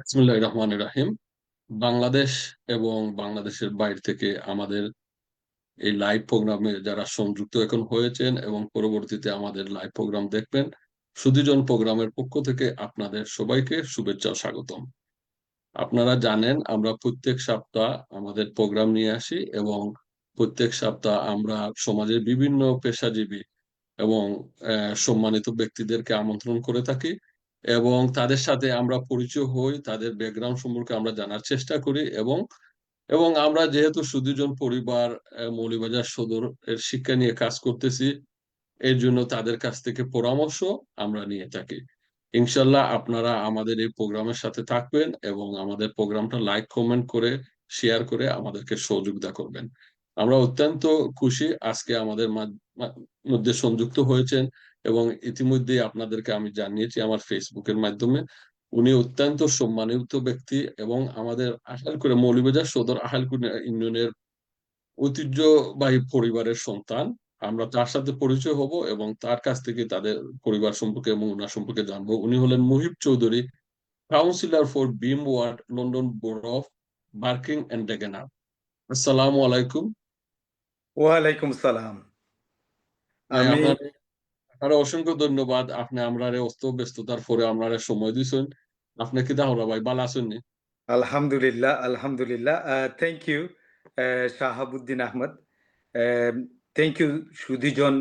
বিসমিল্লাহির রহমানির রহিম। বাংলাদেশ এবং বাংলাদেশের বাইরে থেকে আমাদের এই লাইভ প্রোগ্রামে যারা সংযুক্ত এখন হয়েছেন এবং পরবর্তীতে আমাদের লাইভ প্রোগ্রাম দেখবেন, সুধীজন প্রোগ্রামের পক্ষ থেকে আপনাদের সবাইকে শুভেচ্ছা ও স্বাগতম। আপনারা জানেন আমরা প্রত্যেক সপ্তাহ আমাদের প্রোগ্রাম নিয়ে আসি এবং প্রত্যেক সপ্তাহ আমরা সমাজের বিভিন্ন পেশাজীবী এবং সম্মানিত ব্যক্তিদেরকে আমন্ত্রণ করে থাকি এবং তাদের সাথে আমরা পরিচয় হই, তাদের ব্যাকগ্রাউন্ড সম্পর্কে আমরা জানার চেষ্টা করি এবং এবং আমরা যেহেতু সুধীজন পরিবার মৌলভীবাজার সদর এর শিক্ষা নিয়ে কাজ করতেছি, এর জন্য তাদের কাছ থেকে পরামর্শ আমরা নিয়ে থাকি। ইনশাল্লাহ আপনারা আমাদের এই প্রোগ্রামের সাথে থাকবেন এবং আমাদের প্রোগ্রামটা লাইক, কমেন্ট করে, শেয়ার করে আমাদেরকে সহযোগিতা করবেন। আমরা অত্যন্ত খুশি আজকে আমাদের মধ্যে সংযুক্ত হয়েছেন এবং ইতিমধ্যেই আপনাদেরকে আমি জানিয়েছি আমার ফেসবুকের মাধ্যমে। উনি অত্যন্ত সম্মানিত ব্যক্তি এবং আমাদের আহালকুড়া মৌলভীবাজার সদর আহালকুড়া ইউনিয়নের ঐতিহ্যবাহী পরিবারের সন্তান। আমরা তার সাথে পরিচয় হব এবং তার কাছ থেকে তাদের পরিবার সম্পর্কে এবং উনার সম্পর্কে জানবো। উনি হলেন Muhib Chowdhury, councillor for beam ward, London borough of Barking and Dagenham. আসসালামু আলাইকুম। ওয়ালাইকুম সালাম। ভাই, আমি আপনার অসংখ্য ধন্যবাদ। আপনি আমরা অস্ত ব্যস্ততার পরে আমরা সময় দিয়েছেন। আপনি কি তাহলে ভাই ভালো আছেন নি? আলহামদুলিল্লাহ, আলহামদুলিল্লাহ। Thank you Shahabuddin Ahmed. Thank you সুধীজন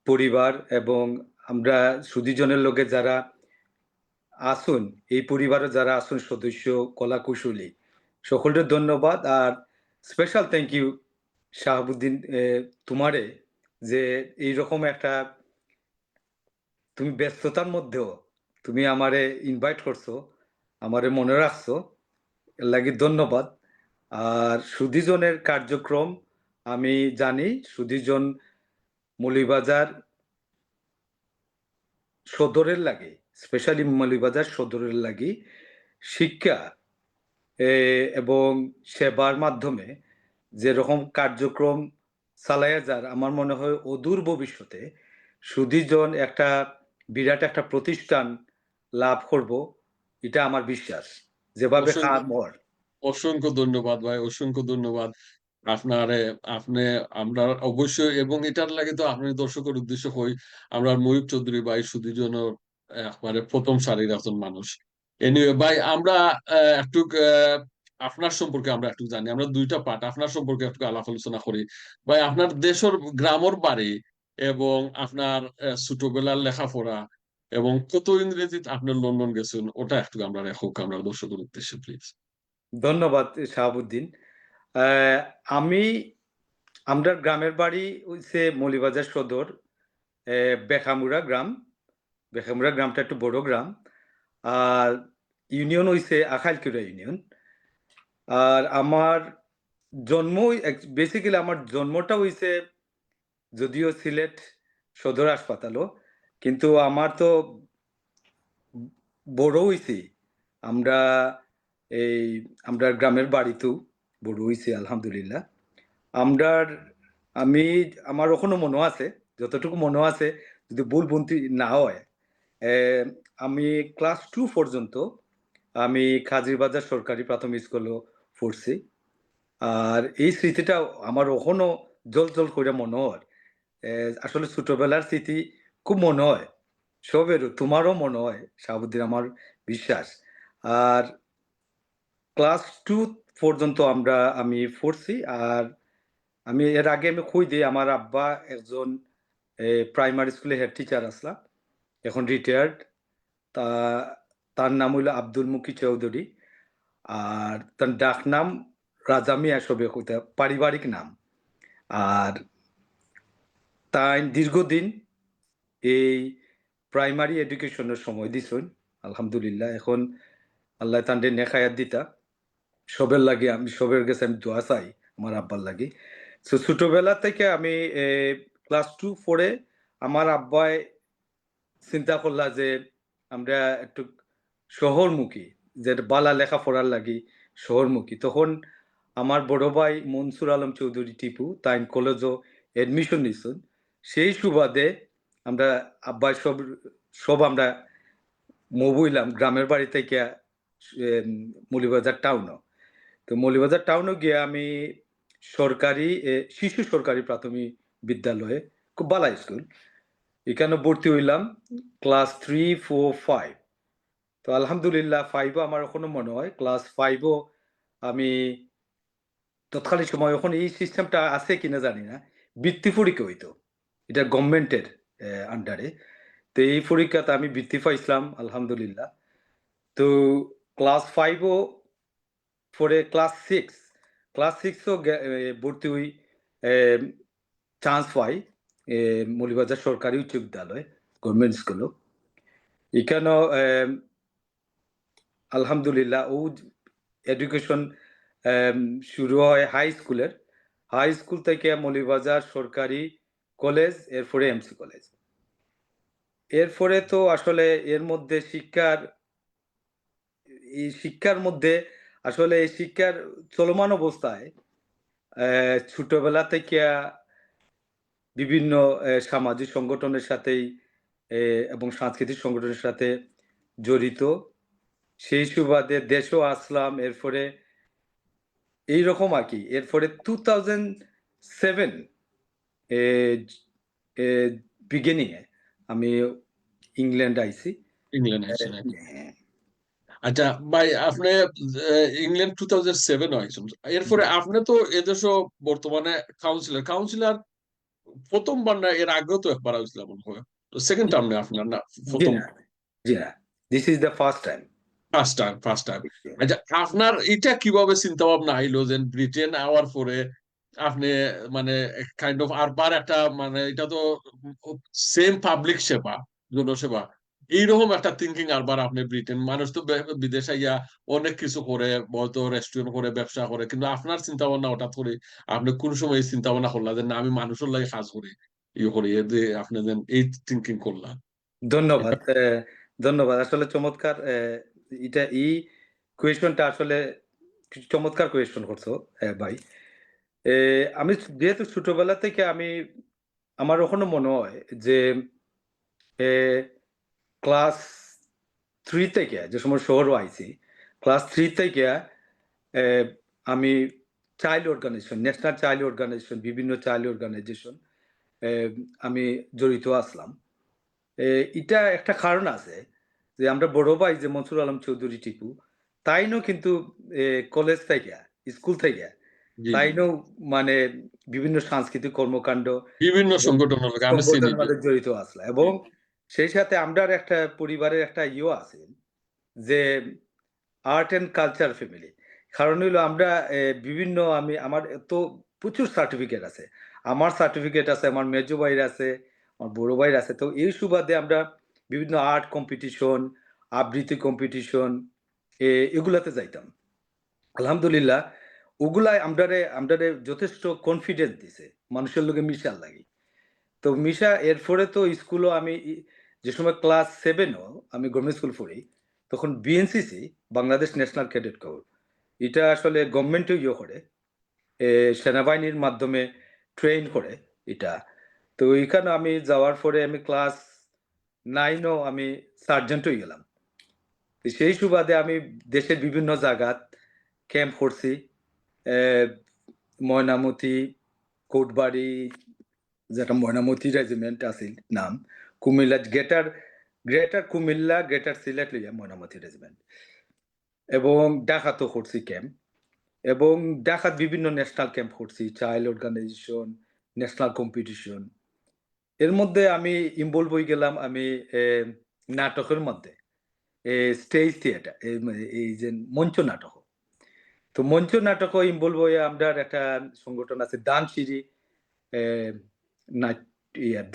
পরিবার এবং আমরা সুধীজনের লোকে যারা আসুন, এই পরিবারে যারা আসুন সদস্য, কলাকুশলী, সকলের ধন্যবাদ। আর স্পেশাল থ্যাংক ইউ শাহাবুদ্দিন তোমারে, যে এইরকম একটা তুমি ব্যস্ততার মধ্যেও তুমি আমারে ইনভাইট করছো, আমারে মনে রাখছো, এর লাগি ধন্যবাদ। আর সুধীজনের কার্যক্রম আমি জানি, সুধীজন মৌলভীবাজার সদরের লাগি, স্পেশালি মৌলভীবাজার সদরের লাগি শিক্ষা এবং সেবার মাধ্যমে যেরকম কার্যক্রম চালাইয়া যার, আমার মনে হয় অদূর ভবিষ্যতে সুধীজন একটা বিরাট একটা প্রতিষ্ঠান লাভ করব, এটা আমার বিশ্বাস, যেভাবে অসংখ্য খামর। অসংখ্য ধন্যবাদ ভাই, অসংখ্য ধন্যবাদ আপনারে। আপনি আমরা অবশ্যই, এবং এটার লাগে তো আপনি দর্শকের উদ্দেশ্য হই, আমরা ময়ূর চৌধুরী ভাই সুধীজনের একবারে প্রথম সারির একজন মানুষ। এনিওয়ে ভাই, আমরা একটু আপনার সম্পর্কে আমরা একটু জানি। আমরা দুইটা পার্ট আপনার সম্পর্কে একটু আলাপ আলোচনা করি। ভাই, আপনার দেশের গ্রামের বাড়ি এবং আপনার ছোটবেলার লেখাপড়া এবং কত ইংরেজিতে আপনি লন্ডন গেছেন, ওটা একটু আমরা রেখো আমরা দর্শকের উদ্দেশ্যে প্লিজ। ধন্যবাদ শাহাবুদ্দিন। আমি আমরা গ্রামের বাড়ি হইছে মৌলভীবাজার সদর, বেখামুড়া গ্রাম। বেখামুড়া গ্রামটা একটু বড় গ্রাম। আর ইউনিয়ন হইছে আখাইলকুড়া ইউনিয়ন। আর আমার জন্ম, বেসিক্যালি আমার জন্মটা হইছে যদিও সিলেট সদর হাসপাতালও, কিন্তু আমার তো বড় হইছি আমরা এই আমরা গ্রামের বাড়িতেও বড় হইছি আলহামদুলিল্লাহ। আমরার আমি আমার এখনো মনে আছে, যতটুকু মনে আছে, যদি ভুল ভ্রান্তি না হয়, আমি ক্লাস 2 পর্যন্ত আমি খাজিরবাজার সরকারি প্রাথমিক স্কুলেও পড়ছি। আর এই স্মৃতিটা আমার এখনো জল করে মনে হয়। আসলে ছোটবেলার স্মৃতি খুব মনে হয় সবেরও, তোমারও মনে হয় শাহাবুদ্দিন, আমার বিশ্বাস। আর ক্লাস 2 পর্যন্ত আমি পড়ছি। আর আমি এর আগে আমি কই দিই, আমার আব্বা একজন প্রাইমারি স্কুলে হেড টিচার আসলা, এখন রিটায়ার্ড। তা তার নাম হইল আব্দুল মুকি চৌধুরী। আর তার ডাক নাম রাজা মিয়া, সবে কইতা পারিবারিক নাম। আর তাই দীর্ঘদিন এই প্রাইমারি এডুকেশনের সময় দিছেন আলহামদুলিল্লাহ। এখন আল্লাহ তান্ডে নেখায়াত দিতা সবের লাগে, আমি সবের কাছে আমি দোয়া চাই আমার আব্বার লাগি। তো ছোটবেলা থেকে আমি ক্লাস 2 পড়ে আমার আব্বাই চিন্তা করলা যে আমরা একটু শহরমুখী, যে বালা লেখাপড়ার লাগি শহরমুখী। তখন আমার বড় ভাই মনসুর আলম চৌধুরী টিপু তাই কলেজও এডমিশন নিছেন। সেই সুবাদে আমরা আব্বাই সব আমরা মুভ হইলাম গ্রামের বাড়ি থেকে মৌলভীবাজার টাউনও। তো মৌলভীবাজার টাউনও গিয়ে আমি সরকারি শিশু সরকারি প্রাথমিক বিদ্যালয়ে, খুব ভালো স্কুল। এখানে ভর্তি হইলাম ক্লাস 3, 4, 5। তো আলহামদুলিল্লাহ 5 ও আমার এখনো মনে হয় ক্লাস 5 ও আমি তৎকালীন সময় এখন এই সিস্টেমটা আছে কিনা জানি না। বৃত্তি পরীক্ষা হইতো। এটা গভর্নমেন্টের আন্ডারে। তো এই পরীক্ষাতে আমি বৃত্তি পাইছিলাম আলহামদুলিল্লাহ। তো ক্লাস 5 ও পরে ক্লাস 6 ও ভর্তি হই, চান্স পাই মৌলভীবাজার সরকারি উচ্চ বিদ্যালয়, গভর্নমেন্ট স্কুলও। এখানেও আলহামদুলিল্লাহ এডুকেশন শুরু হয় হাই স্কুলের। হাই স্কুল থেকে মৌলভীবাজার সরকারি কলেজ, এরপরে এমসি কলেজ। এরপরে তো আসলে এর মধ্যে শিক্ষার মধ্যে আসলে এই শিক্ষার চলমান অবস্থায় ছোটবেলা থেকে বিভিন্ন সামাজিক সংগঠনের সাথেই এবং সাংস্কৃতিক সংগঠনের সাথে জড়িত। সেই সুবাদে দেশেও আসলাম। এরপরে এইরকম আরকি। এরপরে 2007 এ এ বিগিনিং এ আমি ইংল্যান্ড আইছি। ইংল্যান্ড আইছেন। হ্যাঁ। আচ্ছা ভাই, আপনি ইংল্যান্ড 2007 আইছেন। এরপরে আপনি তো এদেশও বর্তমানে কাউন্সিলর প্রথমবার না, এর আগেও তো একবার হয়েছিল মনে হয়। তো সেকেন্ড টার্ম না আপনার, না জি প্রথম? না, জি না। This is the first time. First time. আচ্ছা, আপনার এটা কিভাবে চিন্তা ভাবনা আইলো যে ব্রিটেন আওয়ার পরে আপনি মানে কাইন্ড অফ আরবার একটা, মানে এটা তো সেম পাবলিক সেবা, জনসেবা, এইরকম একটা থিঙ্কিং আরবার আপনি ব্রিটেন মানুষ তো বিদেশে গিয়া অনেক কিছু করে, বলতো রেস্টুরেন্ট করে, ব্যবসা করে, কিন্তু আপনার চিন্তা ভাবনা হঠাৎ করে আপনি কোন সময় এই চিন্তা ভাবনা করলা যে না আমি মানুষের লাগে কাজ করি, ইয়ে করি, এ যে আপনি যেন এই থিঙ্কিং করলাম? ধন্যবাদ। ধন্যবাদ। আসলে চমৎকার এই কোয়েশনটা আসলে চমৎকার কোয়েশন করছো ভাই। এ আমি যেহেতু ছোটবেলা থেকে আমার এখনো মনে হয় যে এ ক্লাস 3 থেকে যে সময় শহরও আইছি, ক্লাস 3 থেকে এ আমি ন্যাশনাল চাইল্ড অর্গানাইজেশন, বিভিন্ন চাইল্ড অর্গানাইজেশন এ আমি জড়িত আসলাম। এটা একটা কারণ আছে যে আমরা বড় ভাই যে মনসুর আলম চৌধুরী টিপু, তাইনও কিন্তু এ কলেজ থেকে, স্কুল থেকে জি, জি। তাইনও মানে বিভিন্ন সাংস্কৃতিক কর্মকাণ্ড বিভিন্ন সংগঠনের লাগে আমি চিনি। সংগঠনের মাঝে জড়িত আসলা এবং সেই সাথে আমরার একটা পরিবারের একটা আছে যে আর্ট অ্যান্ড কালচার ফ্যামিলি। কারণ হইলো আমরা বিভিন্ন আমার তো প্রচুর সার্টিফিকেট আছে। আমার সার্টিফিকেট আছে, আমার মেজো ভাইয়ের আছে, আমার বড় ভাইয়ের আছে। তো এই সুবাদে আমরা বিভিন্ন আর্ট কম্পিটিশন, আবৃত্তি কম্পিটিশন এগুলাতে যাইতাম। আলহামদুলিল্লাহ ওগুলাই আমরারে যথেষ্ট কনফিডেন্স দিছে মানুষের লগে মিশার লাগি। তো এরপরে তো স্কুলও যে সময় ক্লাস 7 ও আমি গভর্নমেন্ট স্কুল পড়ি, তখন BNCC, Bangladesh national cadet corps, এটা আসলে গভর্নমেন্টও করে, সেনাবাহিনীর মাধ্যমে ট্রেন করে এটা। তো এখানে আমি যাওয়ার পরে আমি ক্লাস 9 ও আমি সার্জেন্ট হয়ে গেলাম। তো সেই সুবাদে আমি দেশের বিভিন্ন জায়গাত ক্যাম্প করছি। ময়নামতি, কোটবাড়ি, যেটা ময়নামতি রেজিমেন্ট আছিল নাম, কুমিল্লা গ্রেটার কুমিল্লা, গ্রেটার সিলেট লইয়া ময়নামতি রেজিমেন্ট, এবং ঢাকাতেও করছি ক্যাম্প, এবং ঢাকাত বিভিন্ন ন্যাশনাল ক্যাম্প করছি, চাইল্ড অর্গানাইজেশন, ন্যাশনাল কম্পিটিশন। এর মধ্যে আমি ইনভলভ হয়ে গেলাম নাটকের মধ্যে, স্টেজ থিয়েটার, এই যে মঞ্চ নাটক। তো মঞ্চ নাটকও ইনভলভ হয়ে আমরা একটা সংগঠন আছে দানশিরি,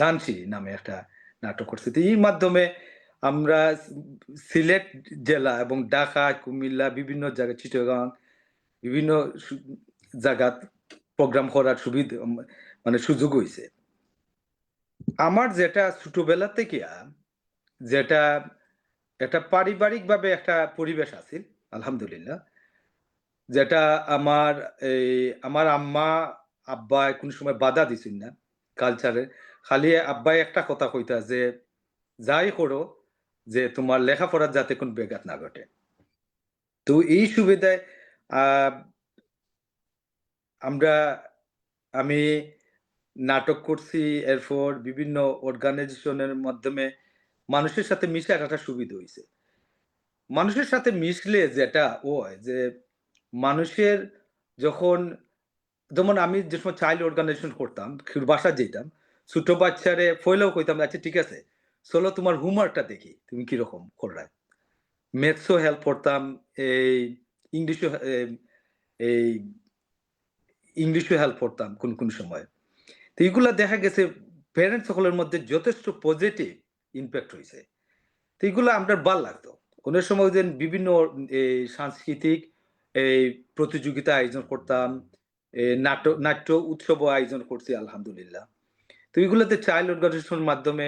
দানশিরি নামে একটা নাটক করছে। তো এই মাধ্যমে আমরা সিলেট জেলা এবং ঢাকা, কুমিল্লা, বিভিন্ন জায়গায়, চিটাগাং, বিভিন্ন জায়গাত প্রোগ্রাম করার সুবিধা, মানে সুযোগ হয়েছে। আমার যেটা ছোটবেলা থেকে যেটা একটা পারিবারিকভাবে একটা পরিবেশ আছে আলহামদুলিল্লাহ, যেটা আমার এই আমার আম্মা আব্বা কোন সময় বাধা দিছেন না কালচারে। খালি আব্বাই একটা কথা কইতা যে যাই করো, যে তোমার লেখাপড়ার যাতে কোন ব্যাঘাত না ঘটে। তো এই সুবিধায় আহ, আমি নাটক করছি, এরপর বিভিন্ন অর্গানাইজেশনের মাধ্যমে মানুষের সাথে মিশে একটা সুবিধা হয়েছে। মানুষের সাথে মিশলে যেটা হয় যে মানুষের যখন, যেমন আমি যে সময় চাইল্ড অর্গানাইজেশন করতাম, বাসা যেতাম, ছোট বাচ্চারে ফয়লেও কইতাম, আচ্ছা ঠিক আছে চলো তোমার হোমওয়ার্কটা দেখি তুমি কিরকম করায়। ম্যাথসও হেল্প করতাম, এই ইংলিশও এই ইংলিশও হেল্প করতাম কোন কোন সময়। তো এইগুলা দেখা গেছে প্যারেন্টস সকলের মধ্যে যথেষ্ট পজিটিভ ইম্প্যাক্ট হয়েছে। তো এইগুলো আমরা ভাল লাগতো। অনেক সময় যে বিভিন্ন এই সাংস্কৃতিক এই প্রতিযোগিতা আয়োজন করতাম, নাট্য উৎসবও আয়োজন করছি আলহামদুলিল্লাহ। তো এগুলোতে চাইল্ড অর্গানাইজেশনের মাধ্যমে,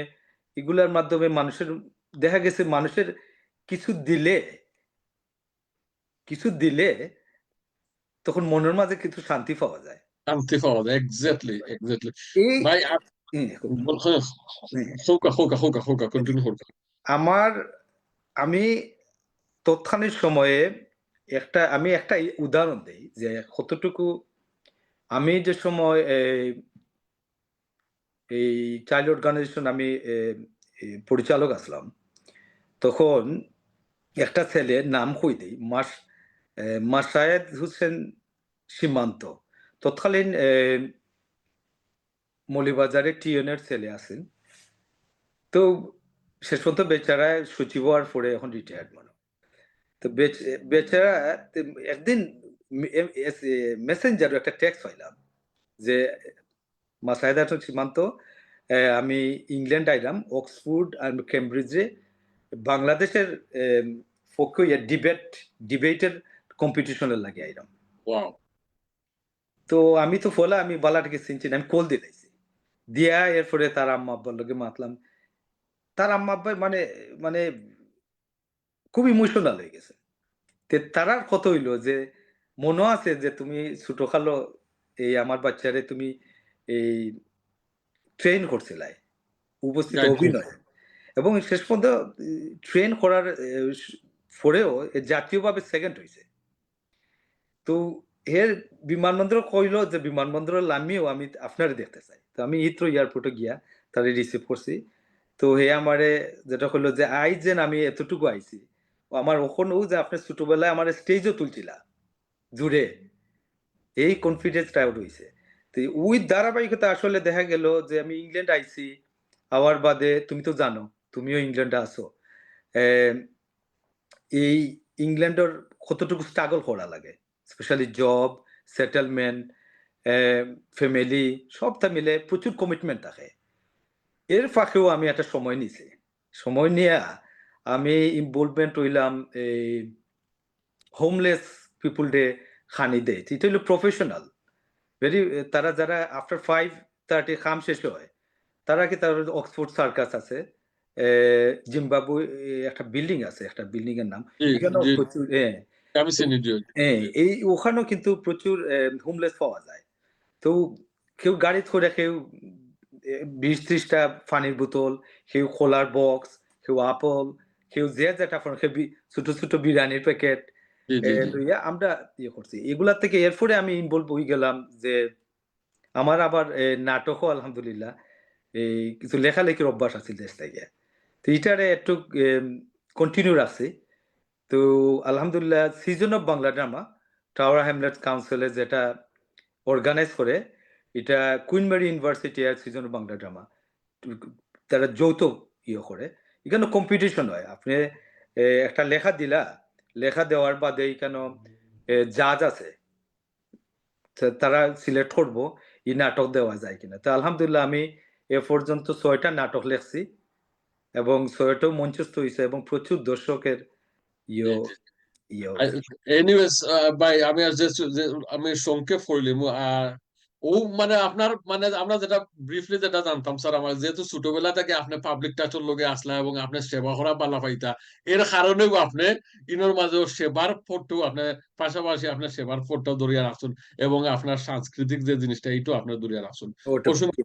এগুলোর মাধ্যমে মানুষের দেখা গেছে মানুষের কিছু দিলে কিছু দিলে তখন মনের মাঝে কিছু শান্তি পাওয়া যায়। শান্তি পাওয়া যায়, এক্স্যাক্টলি এক্স্যাক্টলি। এই ভাই খুব, হোকা কন্টিনিউ হোকা। আমার আমি তৎক্ষণিক সময়ে আমি একটা উদাহরণ দেই যে কতটুকু আমি যে সময় এই চাইল্ড অর্গানাইজেশন আমি পরিচালক আসলাম, তখন একটা ছেলে নাম কই দেই, মাসায়েদ হোসেন সীমান্ত, তৎকালীন মৌলিবাজারে টিএনের ছেলে আছেন। তো শেষ পর্যন্ত বেচারা সচিব হওয়ার পরে এখন রিটায়ার্ড মানুষ। তো বেচারা একদিন মেসেঞ্জার একটা টেক্সট পাইলাম যে মাসায়েদ হাসান সীমান্ত, আমি ইংল্যান্ড আইলাম, অক্সফোর্ড আর কেমব্রিজে বাংলাদেশের পক্ষে ডিবেটের কম্পিটিশনের লাগে আইলাম। ওয়াও। তো আমি তো ফলা আমি বালাটাকে চিনছি না, আমি কল দিলাইছি দিয়া এরপরে তার আম্মা আব্বার লগে মাতলাম। তার আম্মা আব্বা মানে মানে খুব ইমোশনাল হয়ে গেছে। তারা কত হইলো যে মনে আছে যে তুমি ছোট খালো এই আমার বাচ্চারে তুমি এই ট্রেন করছিলাই উপস্থিত অভিনয়, এবং শেষ পর্যন্ত ট্রেন করার পরেও জাতীয়ভাবে সেকেন্ড হয়েছে। তো এর বিমানবন্দর কইলো যে বিমানবন্দরের নামিয়েও আমি আপনারে দেখতে চাই। তো আমি হিথ্রো এয়ারপোর্টে গিয়া তারে রিসিভ করছি। তো হে আমারে যেটা কইলো যে আই যেন আমি এতটুকু আইছি, আমার ওখানেও যে আপনি ছোটবেলায় আমার স্টেজও তুলছিলা জুড়ে, এই কনফিডেন্সটা আউট হইছে। তো ওই ধারাবাহিকতা আসলে দেখা গেল যে আমি ইংল্যান্ড আইছি, আওয়ার বাদে তুমি তো জানো তুমিও ইংল্যান্ডে আছো, এই ইংল্যান্ডের কতটুকু স্ট্রাগল করা লাগে, স্পেশালি জব, সেটেলমেন্ট, ফ্যামিলি সবটা মিলে প্রচুর কমিটমেন্ট থাকে। এর ফাঁকেও আমি একটা সময় নিছি, সময় নিয়ে আমি ইনভলভমেন্ট হইলাম এই হোমলেস পিপুল ডে খানি দেয়, এটা হলো প্রফেশনাল ভেরি। তারা যারা আফটার 5:30 কাম শেষ হয়, তারা কি তার অক্সফোর্ড সার্কাস আছে, জিম্বাবু একটা বিল্ডিং আছে, একটা বিল্ডিং এর নাম, এখানেও প্রচুর আমি চিনি জি। এই ওখানেও কিন্তু প্রচুর হোমলেস পাওয়া যায়। তো কেউ গাড়ি করে, কেউ 20-30টা পানির বোতল, কেউ খোলার বক্স, কেউ আপল, কেউ যে যেটা কেউ ছোট ছোট বিরিয়ানির প্যাকেট লইয়া আমরা ইয়ে করছি। এগুলা থেকে এরপরে আমি ইনভলভ হয়ে গেলাম যে আমার আবার নাটকও আলহামদুলিল্লাহ এই কিছু লেখালেখির অভ্যাস আছে দেশ থেকে। তো এটারে একটু কন্টিনিউ রাখছি। তো আলহামদুলিল্লাহ season of Bangla drama Tower Hamlet কাউন্সিলে যেটা অর্গানাইজ করে, এটা কুইন মেরি ইউনিভার্সিটি আর সিজন অফ বাংলা ড্রামা তারা যৌথ ইয়ে করে। এখানে কম্পিটিশন হয়, আপনি একটা লেখা দিলা, লেখা দেওয়ার বাদে এখানে জাজ আছে, তারা সিলেক্ট করবো এই নাটক দেওয়া যায় কিনা। তো আলহামদুলিল্লাহ আমি এ পর্যন্ত 6টা নাটক লেখছি এবং 6টাও মঞ্চস্থ হয়েছে এবং প্রচুর দর্শকের ইয়ে ইয়ে হয়েছে। এনিওয়েজ ভাই আমি আর আমি সংক্ষেপ করলিম আর ও মানে আপনার মানে আমরা যেটা ব্রিফলি যেটা জানতাম স্যার, আমার যেহেতু ছোটবেলা থেকে আপনি পাবলিক টাচের লগে আসলা এবং আপনি সেবা করা পালা পাইতা, এর কারণেও আপনি ইনোর মাঝে সেবার ফটো আপনি পাশাপাশি আপনার সেবার ফটো ধরিয়া রাখছেন এবং আপনার সাংস্কৃতিক যে জিনিসটা এইটাও আপনার ধরিয়া রাখছেন। ওটা অসংখ্য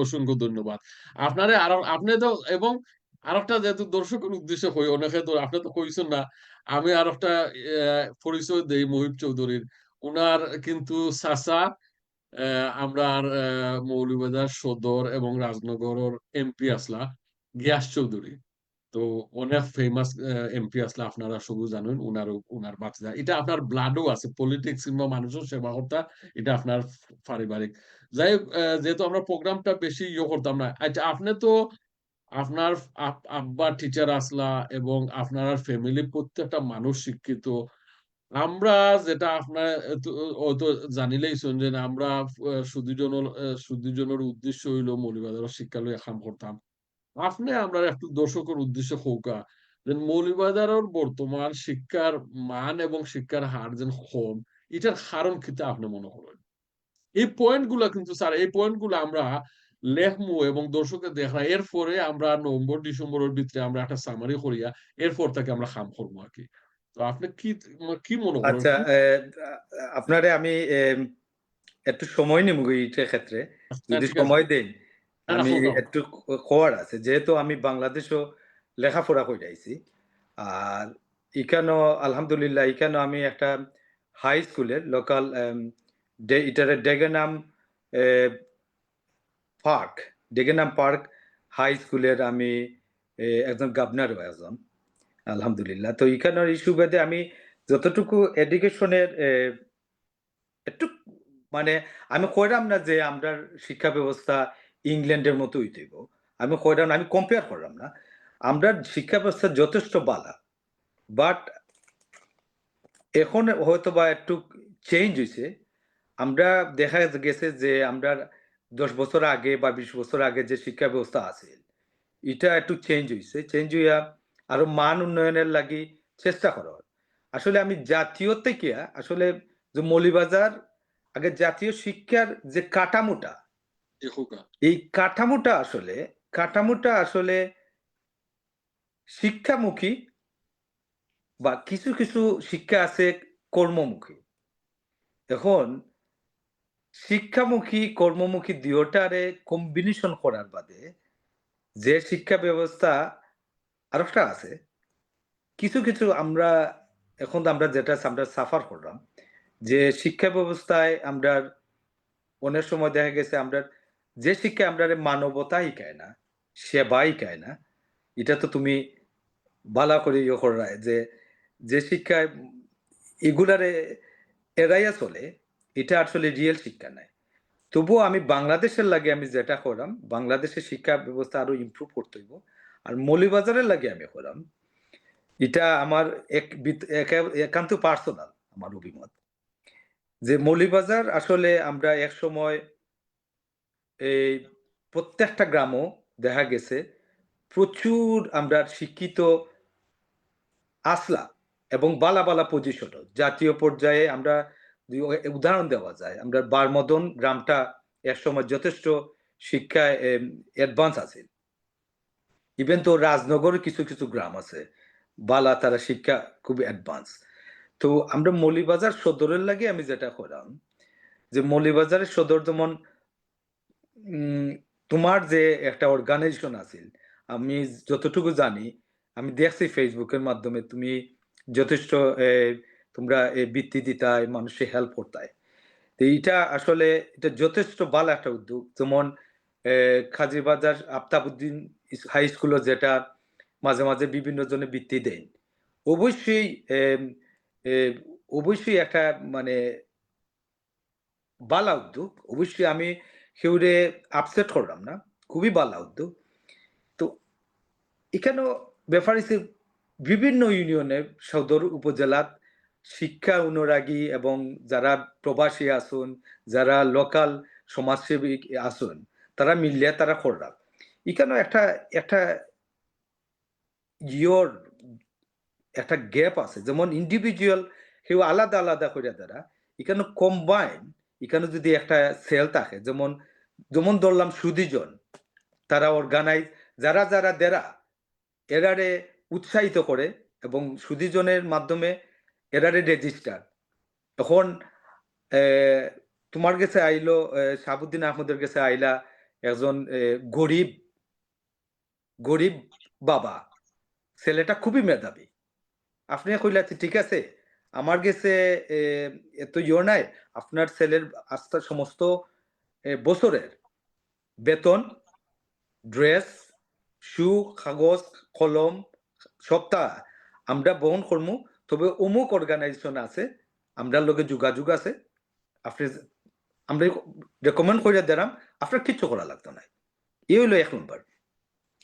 অসংখ্য ধন্যবাদ আপনারে। আর আপনি তো এবং আরেকটা যেহেতু দর্শকের উদ্দেশ্যে হই অনেকে তো আপনি তো কইছেন না। আমি আরেকটা পরিচয় দেই মহিব চৌধুরীর। উনার কিন্তু চাচা আমরার মৌলভীবাজার সদর এবং রাজনগরের এমপি আসলা গিয়াস চৌধুরী। তো অনেক ফেমাস এমপি আসলে আপনারা সবু জানেন উনার বাচ্চা এটা আপনার ব্লাডও আছে পলিটিক্স কিংবা মানুষের সেবা কর্তা এটা আপনার পারিবারিক যাই হোক যেহেতু আমরা প্রোগ্রামটা বেশি করতাম না আচ্ছা আপনি তো আপনার আব্বা টিচার আসলা এবং আপনার ফ্যামিলি প্রত্যেকটা মানুষ শিক্ষিত আমরা যেটা আপনার হয়তো জানিলেই শুনছেন আমরা সুদীজনের উদ্দেশ্য হইলো মৌলভীবাজার শিক্ষালয় কাম করতাম আপনি আমরা একটু দর্শকের উদ্দেশ্যে হৌকা যে মৌলভীবাজারের বর্তমান শিক্ষার মান এবং শিক্ষার হার যেন কম এটার কারণ কিতা আপনি মনে করেন এই পয়েন্ট গুলা কিন্তু স্যার এই পয়েন্ট গুলো আমরা লেখমু এবং দর্শকের দেখা এরপরে আমরা নভেম্বর ডিসেম্বরের ভিতরে আমরা একটা সামারি করিয়া এরপর থেকে আমরা কাম করবো আর কি তো আপনি কি মনে করেন আচ্ছা আপনারে আমি একটু সময় নিব এইটার ক্ষেত্রে হ্যাঁ যদি ঠিক আছে সময় দেন হ্যাঁ আমি রাখো দাও একটু খোয়ার আছে যেহেতু আমি বাংলাদেশও লেখাপড়া করে যাইছি আর এখানেও আলহামদুলিল্লাহ এখানেও আমি একটা হাই স্কুলের লোকাল এটার Dagenham Park Dagenham Park high স্কুলের আমি একজন গভর্নরও একজন আলহামদুলিল্লাহ তো এখানের ইস্যু বেদে আমি যতটুকু এডুকেশনের একটু মানে আমি কইরাম না যে আমরা শিক্ষা ব্যবস্থা ইংল্যান্ডের মতো হইতেইব আমি কইরাম না, আমি কম্পেয়ার করলাম না আমরা শিক্ষা ব্যবস্থা যথেষ্ট বালা বাট এখন হয়তো বা একটু চেঞ্জ হয়েছে আমরা দেখা গেছে যে আমরা 10 বছর আগে বা 20 বছর আগে যে শিক্ষা ব্যবস্থা আছে এটা একটু চেঞ্জ হয়েছে চেঞ্জ হইয়া আরো মান উন্নয়নের লাগি চেষ্টা করা হয়। আসলে আমি জাতীয় থেকে আসলে যে মৌলভীবাজার আগে জাতীয় শিক্ষার যে কাঠামোটা হোকা এই কাঠামোটা আসলে শিক্ষামুখী বা কিছু কিছু শিক্ষা আছে কর্মমুখী এখন শিক্ষামুখী কর্মমুখী দুয়োটারে কম্বিনেশন করার বাদে যে শিক্ষা ব্যবস্থা আরেকটা আছে কিছু কিছু আমরা এখন আমরা যেটা আমরা সাফার করলাম যে শিক্ষা ব্যবস্থায় আমরা অনেক সময় দেখা গেছে আমরা যে শিক্ষা আমরা মানবতা শিখায় না সেবা শিখায় না এটা তো তুমি বালা করে ইয়ে করায় যে যে শিক্ষায় এগুলারে এড়াইয়া চলে এটা আসলে রিয়েল শিক্ষা নাই তবুও আমি বাংলাদেশের লাগে আমি যেটা করলাম বাংলাদেশের শিক্ষা ব্যবস্থা আরো ইমপ্রুভ করতে হইব আর মৌলভীবাজারের লাগে আমি করলাম এটা আমার একান্ত পার্সোনাল আমার অভিমত যে মৌলভীবাজার আসলে আমরা এক সময় এই প্রত্যেকটা গ্রামও দেখা গেছে প্রচুর আমরা শিক্ষিত আসলা এবং বালা বালা পজিশন জাতীয় পর্যায়ে আমরা উদাহরণ দেওয়া যায় আমরা বারমদন গ্রামটা একসময় যথেষ্ট শিক্ষায় অ্যাডভান্স আছে ইভেন তো রাজনগর কিছু কিছু গ্রাম আছে বালা তারা শিক্ষা খুব অ্যাডভান্স তো আমরা মৌলভীবাজার সদরের লাগে আমি যেটা করলাম যে মৌলভীবাজারের সদর যেমন তোমার যে একটা অর্গানাইজেশন আছে আমি যতটুকু জানি আমি দেখছি ফেসবুকের মাধ্যমে তুমি যথেষ্ট তোমরা বৃত্তি দিতায় মানুষের হেল্প করতায় তো এইটা আসলে এটা যথেষ্ট ভালো একটা উদ্যোগ যেমন খাজিবাজার আফতাবউদ্দিন হাই স্কুলে যেটা মাঝে মাঝে বিভিন্ন জনে বৃত্তি দেন অবশ্যই অবশ্যই একটা মানে বালা উদ্যোগ অবশ্যই আমি কেউরে আপসেট করলাম না খুবই বালা উদ্যোগ তো এখানেও ব্যাপার হচ্ছে বিভিন্ন ইউনিয়নের সদর উপজেলাত শিক্ষা অনুরাগী এবং যারা প্রবাসী আসুন যারা লোকাল সমাজসেবী আসুন তারা মিলিয়ে তারা করলাম এখানেও একটা একটা ইয়োর একটা গ্যাপ আছে যেমন ইন্ডিভিজুয়াল কেউ আলাদা আলাদা করে তারা এখানে কম্বাইন এখানে যদি একটা সেল থাকে যেমন যেমন ধরলাম সুদীজন তারা অর্গানাইজ যারা যারা দেরা এরারে উৎসাহিত করে এবং সুদীজনের মাধ্যমে এরারে রেজিস্টার তখন তোমার কাছে আইলো শাহাবুদ্দিন আহমদের কাছে আইলা একজন গরিব গরিব বাবা ছেলেটা খুবই মেধাবী। আপনি কইলা ঠিক আছে, আমার গেছে এ এত নাই, আপনার ছেলের আস্তা সমস্ত বছরের বেতন, ড্রেস, শু, কাগজ, কলম সবটা আমরা বহন করমু। তবে অমুক অর্গানাইজেশন আছে, আমরার লগে যোগাযোগ আছে। আপনি আমরা রেকমেন্ড কইরা দিলাম, আপনার কিচ্ছু করা লাগতো না। এই হইলো ১ নম্বর।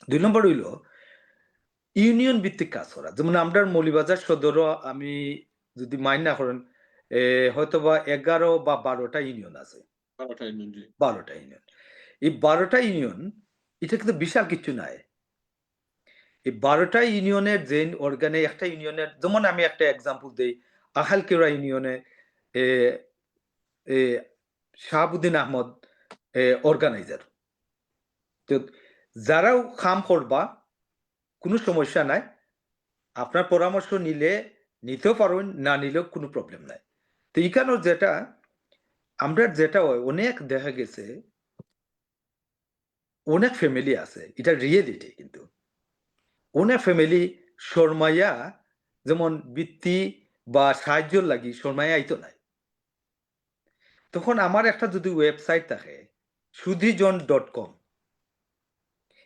২ নম্বর হইলো ইউনিয়ন ভিত্তিক কাজ করা। যেমন আমরার মৌলভীবাজার সদরও আমি যদি মাইন্ড না করেন, হয়তোবা ১১ বা ১২ টা ইউনিয়ন আছে। ১২ টা ইউনিয়ন, জি। ১২ টা ইউনিয়ন। এই ১২ টা ইউনিয়ন এটা কিন্তু বিশাল কিছু নাই। এই ১২ টা ইউনিয়নের যে অর্গানে একটা ইউনিয়নের যেমন আমি একটা এক্সাম্পল দেই, আহালকেরা ইউনিয়নে এ এ শাহাবুদ্দিন আহমদ অর্গানাইজার। তো যারাও কাম করবা কোনো সমস্যা নাই। আপনার পরামর্শ নিতেও পারবেন, না নিলেও কোনো প্রবলেম নাই। তো এইখানেও যেটা আমরা যেটা হয় অনেক দেখা গেছে অনেক ফ্যামিলি আছে। এটা রিয়েলিটি কিন্তু। অনেক ফ্যামিলি শর্মাইয়া যেমন বৃত্তি বা সাহায্যর লাগি শর্মাইয়া আইতো নাই। তখন আমার একটা যদি ওয়েবসাইট থাকে সুধিজন.com,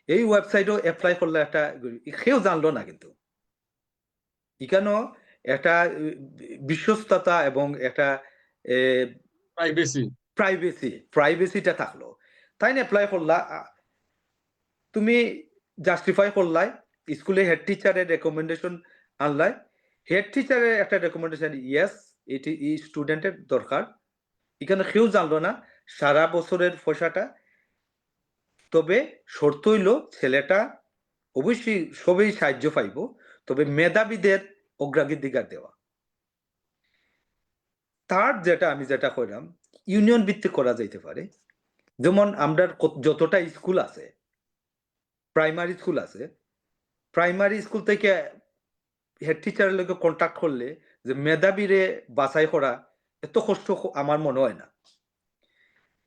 এই ওয়েবসাইটেও এপ্লাই করলে একটা কেউ জানলো না কিন্তু। এখানেও একটা বিশ্বস্ততা এবং একটা এ প্রাইভেসি। প্রাইভেসিটা থাকলো। তাই না এপ্লাই করলা, তুমি জাস্টিফাই করলাই, স্কুলে হেড টিচারের রেকমেন্ডেশন আনলাই। হেড টিচারের একটা রেকমেন্ডেশন, ইয়েস এটি এই স্টুডেন্টের দরকার। এখানে কেউ জানলো না সারা বছরের পয়সাটা। তবে শর্ত হইলো ছেলেটা অবশ্যই সবই সাহায্য পাইব। তবে মেধাবীদের অগ্রাধিকার দেওয়া। তার যেটা আমি যেটা কইলাম ইউনিয়ন ভিত্তিক করা যাইতে পারে। যেমন আমরার যতটা স্কুল আছে, প্রাইমারি স্কুল আছে, প্রাইমারি স্কুল থেকে হেড টিচারের লগে কন্টাক্ট করলে যে মেধাবীরে বাছাই করা এত কষ্ট আমার মনে হয় না।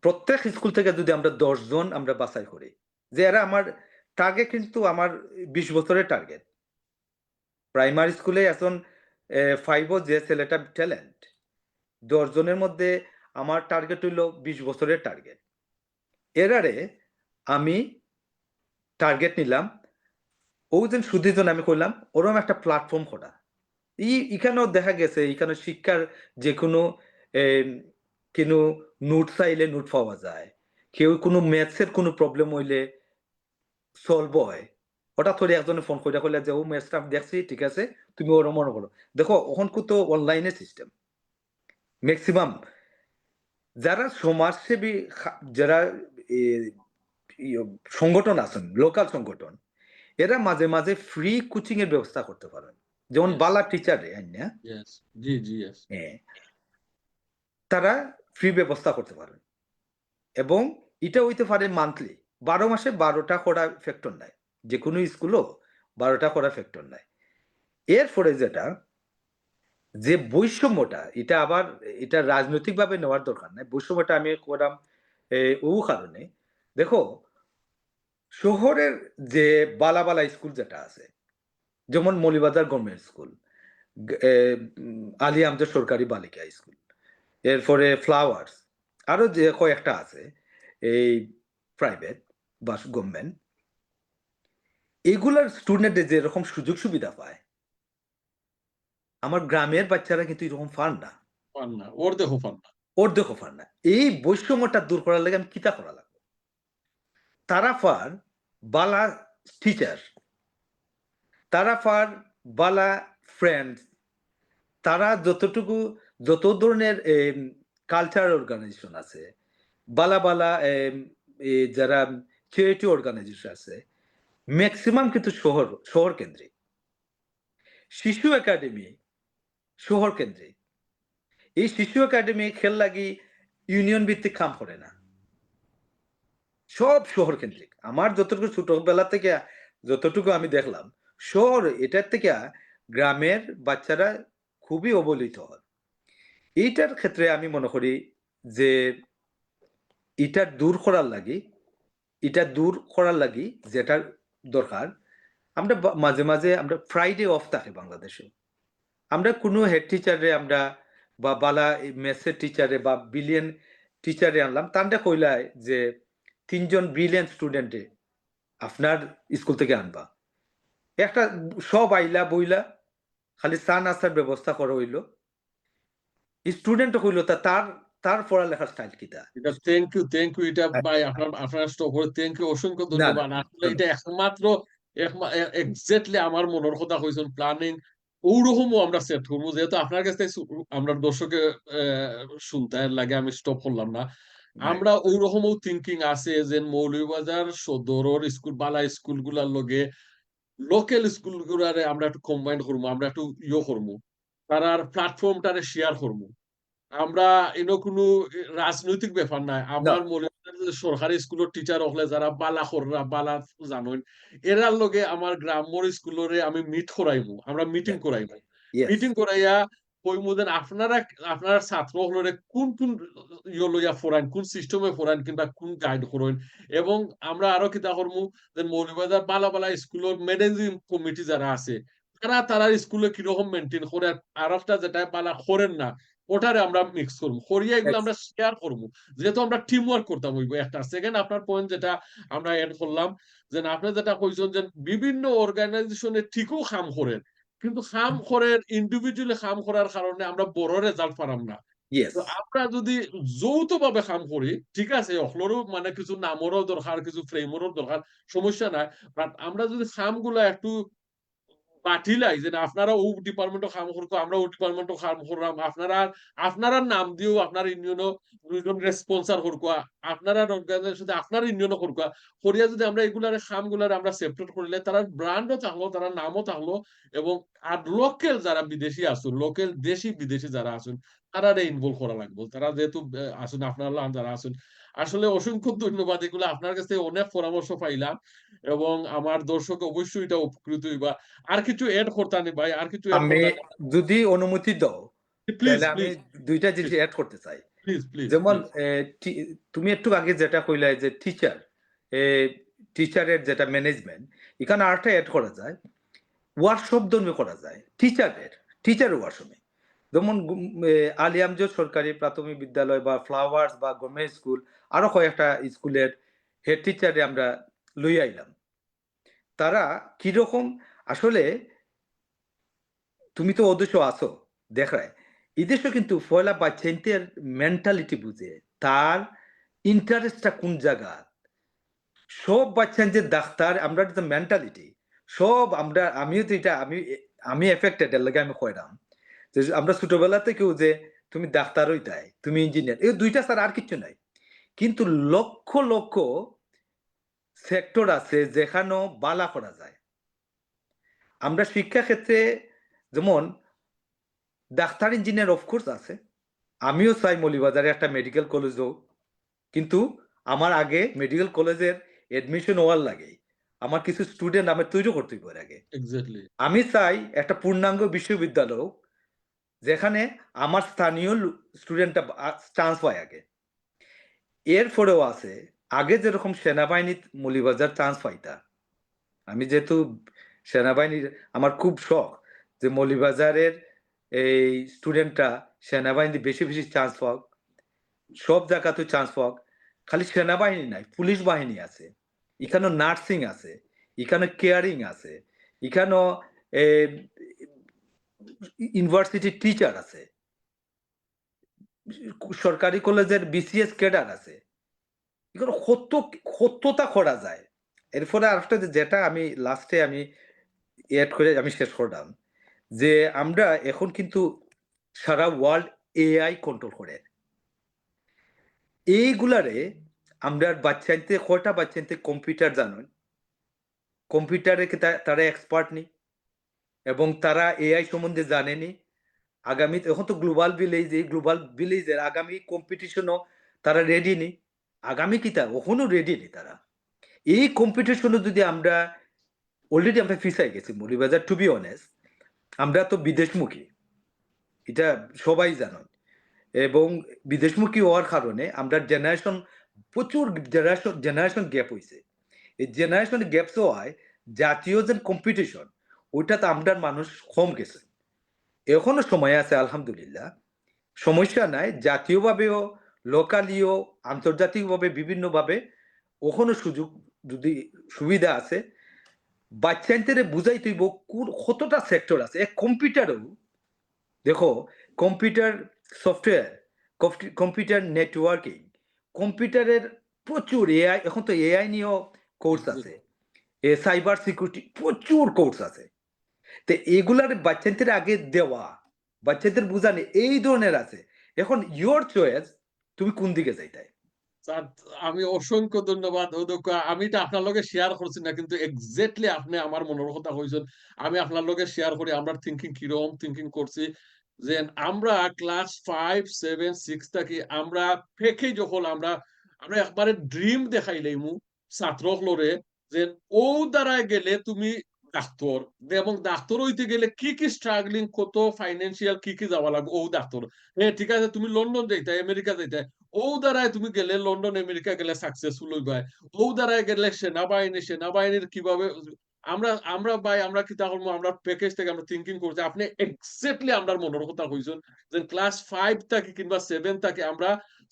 প্রত্যেক স্কুল থেকে যদি আমরা ১০ জন আমরা বাছাই করি, যে এরা আমার টার্গেট কিন্তু আমার ২০ বছরের টার্গেট। প্রাইমারি স্কুলে এখন ৫ ও যে ছেলেটা ট্যালেন্ট, ১০ জনের মধ্যে আমার টার্গেট হইল ২০ বছরের টার্গেট। এরারে আমি টার্গেট নিলাম, ওজন সুদীজন আমি কইলাম ওরকম একটা প্ল্যাটফর্ম করা। এখানেও দেখা গেছে এখানে শিক্ষার যেকোনো এম কোনো নোট চাইলে নোট পাওয়া যায়। কেউ কোনো ম্যাথস এর কোনো প্রবলেম হইলে সলভ হয়। হঠাৎ করে একজনে ফোন কইরা কইলা যে, "ও ম্যাথসটা আমি দেখছি, ঠিক আছে। তুমি ওরম মনে করো।" দেখো অহনকু তো অনলাইনের সিস্টেম। মেক্সিমাম যারা সমাজসেবী যারা এ ইয় সংগঠন আছেন, লোকাল সংগঠন, এরা মাঝে, মাঝে ফ্রি কোচিং এর ব্যবস্থা করতে পারেন। যেমন ইয়েস, বালা টিচারে আইনা ইয়েস। জি, জি, ইয়েস। হ্যাঁ, তারা ফ্রি ব্যবস্থা করতে পারেন। এবং এটা হইতে পারে মান্থলি। ১২ মাসে ১২ টা করা ফ্যাক্টর নাই। যেকোনো স্কুলও ১২ টা করা ফ্যাক্টর নাই। এরপরে যেটা যে বৈষম্যটা এটা আবার এটা রাজনৈতিকভাবে নেওয়ার দরকার নাই। বৈষম্যটা আমি করাম ও কারণে দেখো শহরের যে বালা, বালা স্কুল যেটা আছে, যেমন মৌলভীবাজার গভর্নমেন্ট স্কুল, গে এ আলী আমজাদ সরকারি বালিকা স্কুল, এরপরে ফ্লাওয়ার্স, আরো যে কয়েকটা আছে এই প্রাইভেট বা গভর্নমেন্ট, এগুলার স্টুডেন্টদের যেরকম সুযোগ সুবিধা পায়, আমার গ্রামের বাচ্চারা কিন্তু এরকম পান না। পান না। ওর দেখো পান না। অর্ধেকও পান না। এই বৈষম্যটা দূর করার লাগে আমি কিতা করা লাগবে? তারা পান বালা টিচার, তারা পান বালা ফ্রেন্ডস, তারা যত ধরনের কালচারাল অর্গানাইজেশন আছে, বালা, বালা যারা চ্যারিটি অর্গানাইজেশন আছে, মেক্সিমাম কিন্তু শহর কেন্দ্রিক। শিশু একাডেমি শহর কেন্দ্রিক। এই শিশু একাডেমি খেল লাগি ইউনিয়ন ভিত্তিক কাম করে না। সব শহর কেন্দ্রিক। আমার যতটুকু ছোটবেলা থেকে যতটুকু আমি দেখলাম, শহর এটার থেকে গ্রামের বাচ্চারা খুবই অবহেলিত হয়। এইটার ক্ষেত্রে আমি মনে করি যে এটা দূর করার লাগি যেটার দরকার আমরা মাঝে মাঝে আমরা ফ্রাইডে অফ থাকে বাংলাদেশে। আমরা কোনো হেড টিচারে আমরা বা বালা মেসের টিচারে বা বিলিয়ন টিচারে আনলাম তান্ডা কইলায় যে ৩ জন ব্রিলিয়ান্ট স্টুডেন্টে আপনার স্কুল থেকে আনবা। একটা সব আইলা বইলা খালি চা নাস্তার ব্যবস্থা করা হইল। স্টুডেন্টও কইল তার তার পড়ালেখার স্টাইল কিতা। এটা থ্যাংক ইউ এটা ভাই আপনার স্টপ থ্যাংক ইউ অসংখ্য না, না, ধন্যবাদ। আসলে এটা একমাত্র এক্সাক্টলি আমার মনের কথা কইছেন প্ল্যানিং ওরকমও আমরা সেট করবো যেহেতু আপনার কাছে আমরা দর্শকে শুনতে লাগে আমি স্টপ করলাম না। আমরা ওইরকমও থিঙ্কিং আছে যে মৌলভীবাজার সদরের স্কুল বালা স্কুল গুলার লগে লোকাল স্কুল গুলারে আমরা একটু কম্বাইন করবো, আমরা একটু করবো, তারার প্ল্যাটফর্মটারে শেয়ার করবো। আমরা কোনো রাজনৈতিক ব্যাপার নাই। না, আমার মনে হয় যে সরকারি স্কুলের টিচার হলে যারা বালা খররা বালা জানেন এরার লগে আমার গ্রাম্যর স্কুলরে আমি মিট করাইমু, আমরা মিটিং করাইমু। ইয়েস, মিটিং করাইয়া কইমু যে আপনারা ছাত্র হলরে কোন লইয়া ফোরান, কোন সিস্টেমে ফোরান কিংবা কোন গাইড করেন এবং আমরা আরো কিতা করমু যে মৌলভীবাজার বালা বালা স্কুলের ম্যানেজিং কমিটি যারা আছে তারা স্কুলে কিরকম মেনটেন করে আর একটা যেটা বালা করেন না ওটারে আমরা মিক্স করবো করিয়া এগুলো আমরা শেয়ার করবো যেহেতু আমরা টিম ওয়ার্ক করতাম হইব একটা। সেকেন্ড আপনার পয়েন্ট যেটা আমরা এড করলাম যে আপনি যেটা কইছেন যে বিভিন্ন অর্গানাইজেশনে ঠিকও কাম করেন কিন্তু কাম করেন ইন্ডিভিজুয়ালি কাম করার কারণে আমরা বড় রেজাল্ট পারাম না। ইয়েস, তো আমরা যদি যৌথভাবে কাম করি ঠিক আছে অখলোরও মানে কিছু নামরও দরকার কিছু ফ্রেমরও দরকার সমস্যা নাই, বাট আমরা যদি কামগুলা একটু পাঠিলাই যে আপনারা ও ডিপার্টমেন্টও কাম করবো আমরা ও ডিপার্টমেন্টও কাম করলাম আপনারা নাম দিও আপনার ইউনিয়নও দুইজন রেসপন্সার করবো আপনারা অর্গানাইজেশন আপনার ইউনিয়নও করবো করিয়া যদি আমরা এগুলার কামগুলার আমরা সেপারেট করলে তারা ব্র্যান্ডও থাকলো তারা নামও থাকলো এবং আর লোকাল যারা বিদেশি আসুন লোকাল দেশি বিদেশি যারা আসুন তারা ইনভলভ করা লাগবে তারা যেহেতু আসুন আপনারা যারা আসুন। আসলে অসংখ্য ধন্যবাদ, এগুলো আপনার কাছে অনেক পরামর্শ পাইলাম এবং আমার দর্শক অবশ্যই এটা উপকৃত হইবা। আর কিছু এড করতানি ভাই, আর কিছু এড আমি করতানি যদি অনুমতি দাও প্লিজ তাহলে আমি প্লিজ ২ টা জিনিস প্লিজ এড করতে চাই। প্লিজ প্লিজ যেমন প্লিজ তুমি একটু আগে যেটা কইলা যে টিচারের যেটা ম্যানেজমেন্ট এখানে আরেকটা এড করা যায়। ওয়ার্কশপ ধর্মে করা যায় টিচার ওয়ার্কশপে। যেমন আলী আমজদ সরকারি প্রাথমিক বিদ্যালয় বা ফ্লাওয়ার্স বা গভর্নমেন্ট স্কুল আরো কয়েকটা স্কুলের হেড টিচারে আমরা লই আইলাম। তারা কিরকম আসলে তুমি তো ওদেশে আছো দেখায় এদেশে কিন্তু পয়লা বাচ্চাদের মেন্টালিটি বুঝে তার ইন্টারেস্টটা কোন জায়গা। সব বাচ্চা যে ডাক্তার আমরা যে মেন্টালিটি সব আমরা আমিও তো এটা আমি এফেক্টেড এর লাগে আমি কইরাম যে আমরা ছোটবেলা থেকেও যে তুমি ডাক্তার হইতাই তুমি ইঞ্জিনিয়ার এই দুইটা স্যার আর কিছু নাই কিন্তু লক্ষ লক্ষ সেক্টর আছে যেখানে বালা করা যায়। আমরা শিক্ষা ক্ষেত্রে যেমন ডাক্তার ইঞ্জিনিয়ার অফকোর্স আছে, আমিও চাই মৌলভীবাজারে একটা মেডিকেল কলেজ হোক কিন্তু আমার আগে মেডিকেল কলেজের এডমিশন হওয়ার লাগে আমার কিছু স্টুডেন্ট আমি তৈরি করতে হবে আগে। এক্স্যাক্টলি আমি চাই একটা পূর্ণাঙ্গ বিশ্ববিদ্যালয় হোক যেখানে আমার স্থানীয় স্টুডেন্টটা চান্স পায় আগে। এরপরেও আছে আগে যেরকম সেনাবাহিনী মৌলভীবাজার চান্স পাইতা। আমি যেহেতু সেনাবাহিনীর আমার খুব শখ যে মৌলভীবাজারের এই স্টুডেন্টরা সেনাবাহিনী বেশি বেশি চান্স পাক, সব জায়গাতে চান্স পাক। খালি সেনাবাহিনী নাই পুলিশ বাহিনী আছে, এখানে নার্সিং আছে, এখানে কেয়ারিং আছে, এখানেও ইউনিভার্সিটি টিচার আছে, সরকারি কলেজের বিসিএস ক্যাডার আছে, এগুলো সত্যতা করা যায়। এর ফলে আরেকটা যেটা আমি লাস্টে আমি এড করে আমি শেষ করলাম যে আমরা এখন কিন্তু সারা ওয়ার্ল্ড এআই কন্ট্রোল করে এইগুলারে আমরা বাচ্চাইতে কয়টা বাচ্চাইতে কম্পিউটার জানেন কম্পিউটারে তারা এক্সপার্ট নেই এবং তারা এআই সম্বন্ধে জানেনি। আগামী এখন তো গ্লোবাল ভিলেজের আগামী কম্পিটিশনও তারা রেডি নেই, আগামী কি তা ওখানেও রেডি নেই তারা। এই কম্পিটিশনে যদি আমরা অলরেডি আমরা ফিসাই গেছি মৌলভীবাজার টু বি অনেস্ট আমরা তো বিদেশমুখী এটা সবাই জানেন এবং বিদেশমুখী হওয়ার কারণে আমরা প্রচুর জেনারেশন গ্যাপ হয়েছে। এই জেনারেশন গ্যাপস হওয়ায় জাতীয় যে কম্পিটিশন ওইটাতে আমরার মানুষ কম গেছে। এখনো সময় আছে আলহামদুলিল্লাহ। সমস্যা নাই। জাতীয়ভাবেও, লোকালিও, আন্তর্জাতিকভাবে বিভিন্নভাবে ওখানো সুযোগ যদি সুবিধা আছে। বাচ্চাইনদের বুঝাইতে হইব কতটা সেক্টর আছে। এক কম্পিউটারেও দেখো কম্পিউটার সফটওয়্যার, কম্পিউটার নেটওয়ার্কিং, কম্পিউটারের প্রচুর এআই, এখন তো এআই নিয়েও কোর্স আছে। সাইবার সিকিউরিটি প্রচুর কোর্স আছে। তো এগুলার বাচ্চাদের আগে দেওয়া, বাচ্চাদের বুঝানি এই ধরনের আছে। এখন ইয়োর চয়েস, তুমি কোন দিকে যাইতাই? স্যার, আমি অসংখ্য ধন্যবাদ অধ্যক্ষ। আমি এটা আপনার লগে শেয়ার করছি না, কিন্তু এক্সাক্টলি আপনি আমার মনের কথা কইছেন। আমি আপনার লগে শেয়ার করি আমরা থিংকিং কিরকম থিংকিং করছি। যে আমরা ক্লাস 5, 7, 6 থাকি আমরা ফেকে যখন আমরা আমরা একবারে ড্রিম দেখাইলাইমু ছাত্রগুলোরে যে ও দ্বারায় গেলে তুমি ডাক্তার, এবং ডাক্তার হইতে গেলে কি কি স্ট্রাগলিং কত ফাইন্যান্সিয়াল কি কি যাওয়া লাগবে ও ডাক্তার। হ্যাঁ ঠিক আছে, তুমি লন্ডন যাইতে আমেরিকা যাইতে, ও দ্বারায় তুমি গেলে লন্ডন আমেরিকা গেলে সাকসেসফুল হইবা। ও দ্বারায় গেলে সেনাবাহিনীর কিভাবে আমরা আমরা ভাই আমরা কিতা করবো, আমরা প্যাকেজ থেকে আমরা থিংকিং করছি। আপনি এক্সাক্টলি আমরা মনের কথা কইছেন যে ক্লাস 5 থেকে কিংবা 7 থেকে আমরা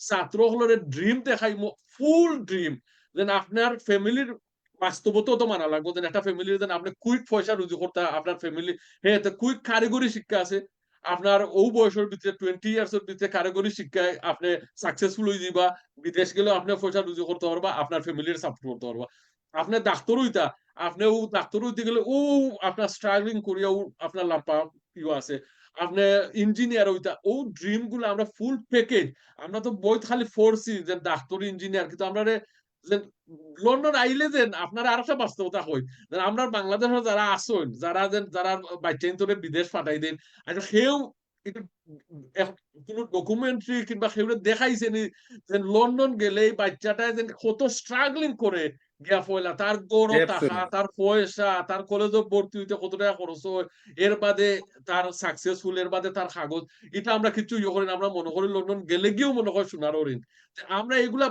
ছাত্র হলের ড্রিম দেখাইমু, ফুল ড্রিম। যেন আপনার ফ্যামিলির বাস্তবতাও তো মানা লাগবে, যেন একটা ফ্যামিলির যেন আপনি কুইক পয়সা রুজি করতে আপনার ফ্যামিলি, হ্যাঁ কুইক কারিগরি শিক্ষা আছে আপনার ও বয়সের ভিতরে 20 ইয়ার্স এর ভিতরে কারিগরি শিক্ষায় আপনি সাকসেসফুল হয়ে যাবা। বিদেশ গেলেও আপনি পয়সা রুজি করতে পারবা, আপনার ফ্যামিলির সাপোর্ট করতে পারবা। আপনি ডাক্তার হইতা, আপনি ও ডাক্তার হইতে গেলে ও আপনার স্ট্রাগলিং করিয়া ও আপনার লাম্পা ইয়ে আছে। আপনি ইঞ্জিনিয়ার হইতা, ও ড্রিম গুলো আমরা ফুল প্যাকেজ। আমরা তো বই খালি পড়ছি যে ডাক্তার ইঞ্জিনিয়ার, কিন্তু আমরা যে লন্ডন আইলে যে আপনারা আরেকটা বাস্তবতা হই আমরা বাংলাদেশে যারা আসুন, যারা বাচ্চা বিদেশ পাঠাই দেন, আচ্ছা সেও একটু কোনো ডকুমেন্টারি কিংবা সেগুলো দেখাইছে নি যে লন্ডন গেলে এই বাচ্চাটায় যে কত স্ট্রাগলিং করে গিয়া পয়লা, তার গড় টাকা, অ্যাবসলিউটলি। তার পয়সা, তার কলেজে ভর্তি হইতে কত টাকা খরচ হয়, এর বাদে তার সাকসেসফুল, এর বাদে তার কাগজ। এটা আমরা কিছু ইয়ে করি না, আমরা মনে করি লন্ডন গেলে গিয়েও মনে করি সোনার হরিণ। আমরা এগুলা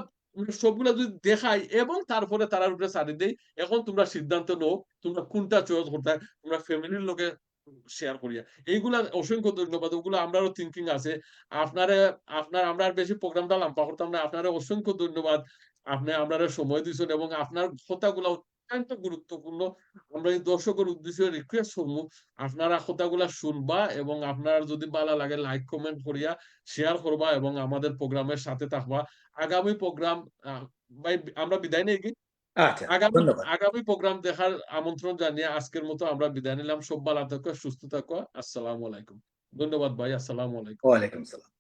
সবগুলা যদি দেখাই এবং তারপরে তার উপরে ছাড়ি দেই, এখন তোমরা সিদ্ধান্ত নাও তোমরা কোনটা চয়েস করতে, তোমরা ফ্যামিলির লোকে শেয়ার করিয়া। এইগুলা অসংখ্য ধন্যবাদ। ওগুলো আমরারও থিংকিং আছে। আপনারে আমরা আর বেশি প্রোগ্রামটা লম্বা করতাম না। আপনারে অসংখ্য ধন্যবাদ। আপনি আমরারে সময় দিছেন এবং আপনার কথাগুলা অত্যন্ত গুরুত্বপূর্ণ। আমরা এই দর্শকের উদ্দেশ্যে রিকোয়েস্ট করবো, আপনারা কথাগুলা শুনবা এবং আপনার যদি ভালো লাগে লাইক কমেন্ট করিয়া শেয়ার করবা এবং আমাদের প্রোগ্রামের সাথে থাকবা। আগামী প্রোগ্রাম আ ভাই আমরা বিদায় নেই কি? আচ্ছা, আগামী ধন্যবাদ। আগামী প্রোগ্রাম দেখার আমন্ত্রণ জানিয়ে আজকের মতো আমরা বিদায় নিলাম। সব ভালো থাকো, সুস্থ থাকো। আসসালামু আলাইকুম। ধন্যবাদ ভাই। আসসালামু আলাইকুম। ওয়ালাইকুম সালাম।